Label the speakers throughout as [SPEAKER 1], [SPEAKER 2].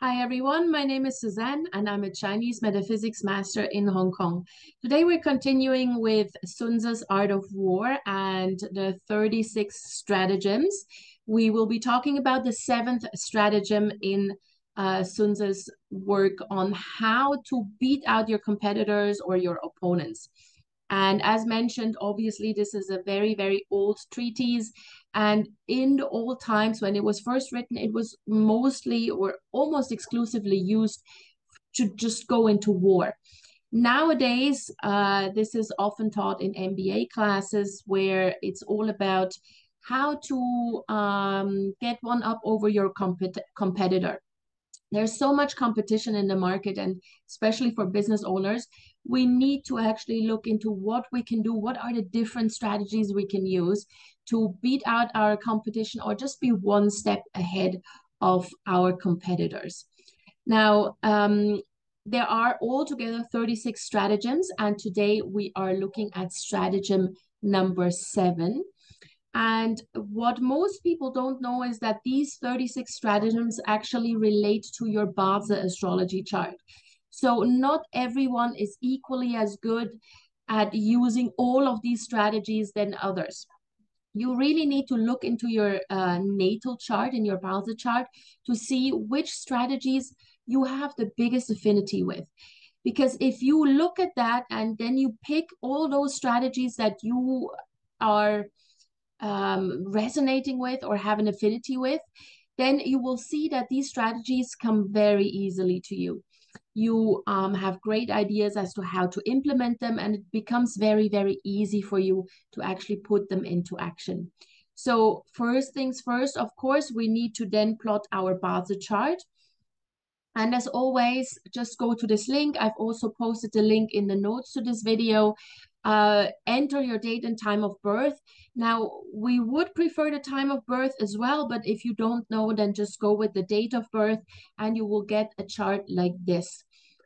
[SPEAKER 1] Hi everyone, my name is Suzanne and I'm a Chinese metaphysics master in Hong Kong. Today we're continuing with Sun Tzu's Art of War and the 36 stratagems. We will be talking about the seventh stratagem in Sun Tzu's work on how to beat out your competitors or your opponents. And as mentioned, obviously, this is a very, very old treatise. And in the old times, when it was first written, it was mostly or almost exclusively used to just go into war. Nowadays, this is often taught in MBA classes where it's all about how to get one up over your competitor. There's so much competition in the market, and especially for business owners, we need to actually look into what we can do. What are the different strategies we can use to beat out our competition or just be one step ahead of our competitors? Now, there are altogether 36 stratagems, and today we are looking at stratagem number 7. And what most people don't know is that these 36 stratagems actually relate to your Bazi astrology chart. So not everyone is equally as good at using all of these strategies than others. You really need to look into your natal chart and your Bazi chart to see which strategies you have the biggest affinity with. Because if you look at that and then you pick all those strategies that you are resonating with or have an affinity with, then you will see that these strategies come very easily to you. You have great ideas as to how to implement them, and it becomes very, very easy for you to actually put them into action. So first things first, of course, we need to then plot our Bazi chart. And as always, just go to this link. I've also posted the link in the notes to this video. Enter your date and time of birth. Now, we would prefer the time of birth as well, but if you don't know, then just go with the date of birth and you will get a chart like this.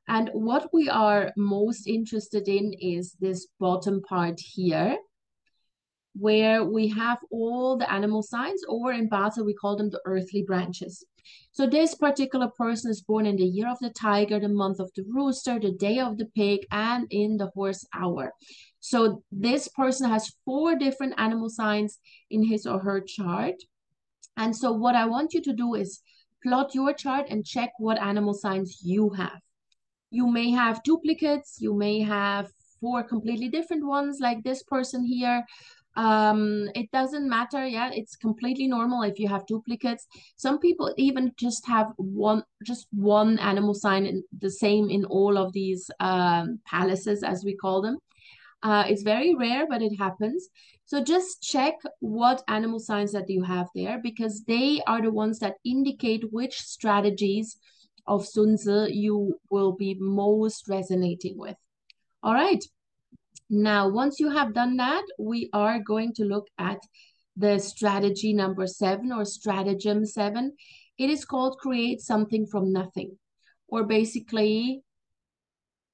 [SPEAKER 1] And what we are most interested in is this bottom part here, where we have all the animal signs, or in Bazi, we call them the earthly branches. So this particular person is born in the year of the tiger, the month of the rooster, the day of the pig, and in the horse hour. So this person has 4 different animal signs in his or her chart. And so what I want you to do is plot your chart and check what animal signs you have. You may have duplicates, you may have 4 completely different ones like this person here. It doesn't matter. Yeah, it's completely normal if you have duplicates. Some people even just have one animal sign in, the same in all of these palaces, as we call them. It's very rare, but it happens. So just check what animal signs that you have there, because they are the ones that indicate which strategies of Sun Tzu you will be most resonating with. All right. Now, once you have done that, we are going to look at the strategy number 7, or stratagem 7. It is called create something from nothing, or basically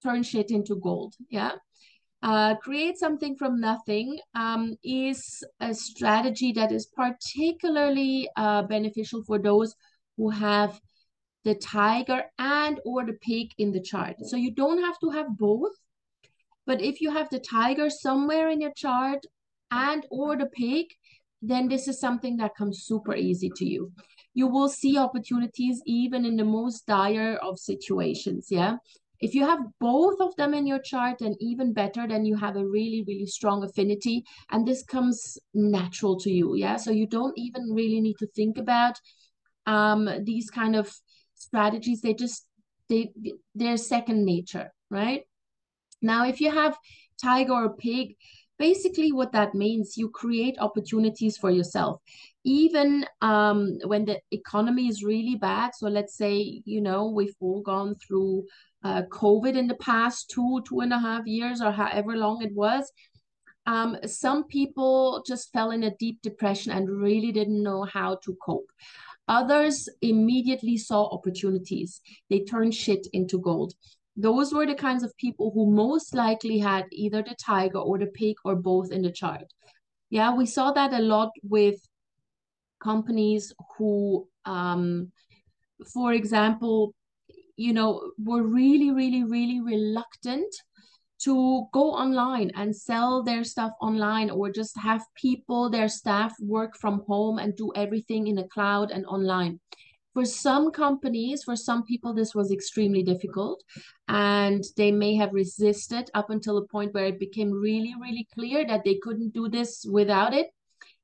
[SPEAKER 1] turn shit into gold. Yeah. Create something from nothing is a strategy that is particularly beneficial for those who have the tiger and or the pig in the chart. So you don't have to have both, but if you have the tiger somewhere in your chart and or the pig, then this is something that comes super easy to you. You will see opportunities even in the most dire of situations, yeah? If you have both of them in your chart, then even better, then you have a really, really strong affinity, and this comes natural to you, yeah? So you don't even really need to think about these kind of strategies. They're second nature, right? Now, if you have tiger or pig, basically what that means, you create opportunities for yourself. Even when the economy is really bad. So let's say, we've all gone through COVID in the past 2.5 years, or however long it was. Some people just fell in a deep depression and really didn't know how to cope. Others immediately saw opportunities. They turned shit into gold. Those were the kinds of people who most likely had either the tiger or the pig or both in the chart. Yeah, we saw that a lot with companies who for example, were really, really, really reluctant to go online and sell their stuff online, or just have people, their staff, work from home and do everything in a cloud and online. For some companies, for some people, this was extremely difficult, and they may have resisted up until a point where it became really, really clear that they couldn't do this without it,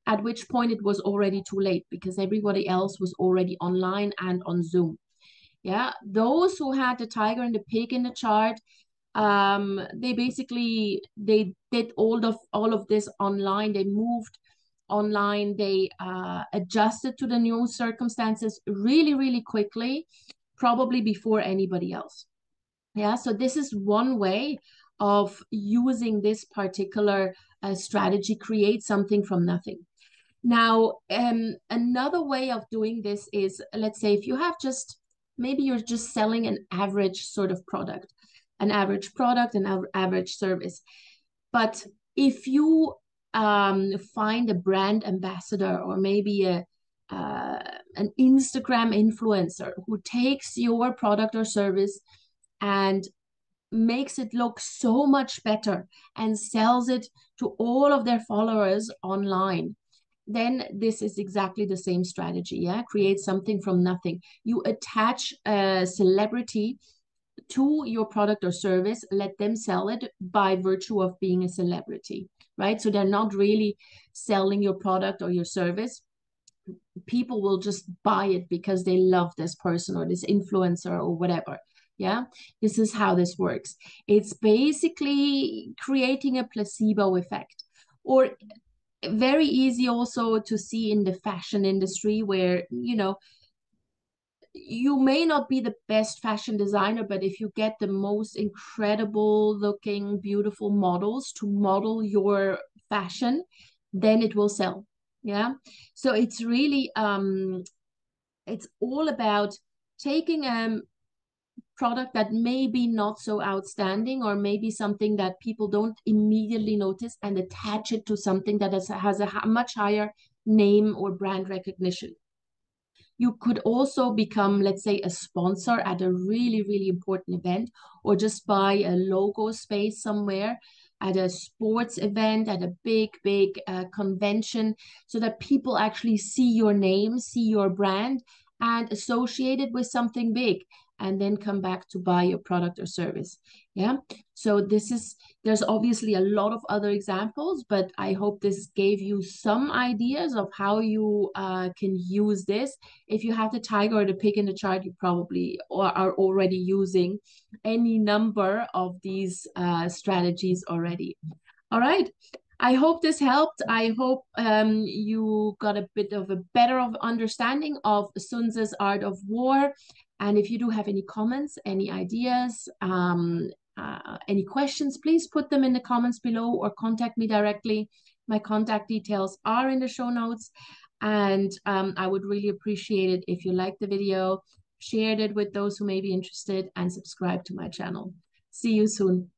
[SPEAKER 1] at which point it was already too late because everybody else was already online and on Zoom. Yeah, those who had the tiger and the pig in the chart, they basically they did all of this online. They moved online. They adjusted to the new circumstances really, really quickly, probably before anybody else. Yeah, so this is one way of using this particular strategy, create something from nothing. Now, another way of doing this is, let's say, if you have just, maybe you're just selling an average sort of product, an average service. But if you find a brand ambassador, or maybe uh, an Instagram influencer who takes your product or service and makes it look so much better and sells it to all of their followers online, then this is exactly the same strategy. Yeah, create something from nothing. You attach a celebrity to your product or service, let them sell it by virtue of being a celebrity, right? So they're not really selling your product or your service. People will just buy it because they love this person or this influencer or whatever. Yeah, this is how this works. It's basically creating a placebo effect. Or very easy also to see in the fashion industry, where you may not be the best fashion designer, but if you get the most incredible looking, beautiful models to model your fashion, then it will sell. Yeah. So it's really it's all about taking a product that may be not so outstanding, or maybe something that people don't immediately notice, and attach it to something that has a much higher name or brand recognition. You could also become, let's say, a sponsor at a really, really important event, or just buy a logo space somewhere at a sports event, at a big, big convention, so that people actually see your name, see your brand, and associate it with something big, and then come back to buy your product or service. Yeah. So there's obviously a lot of other examples, but I hope this gave you some ideas of how you can use this. If you have the tiger or the pig in the chart, you probably are already using any number of these strategies already. All right. I hope this helped. I hope you got a bit of a better of understanding of Sun Tzu's Art of War. And if you do have any comments, any ideas, any questions, please put them in the comments below, or contact me directly. My contact details are in the show notes. And I would really appreciate it if you liked the video, shared it with those who may be interested, and subscribe to my channel. See you soon.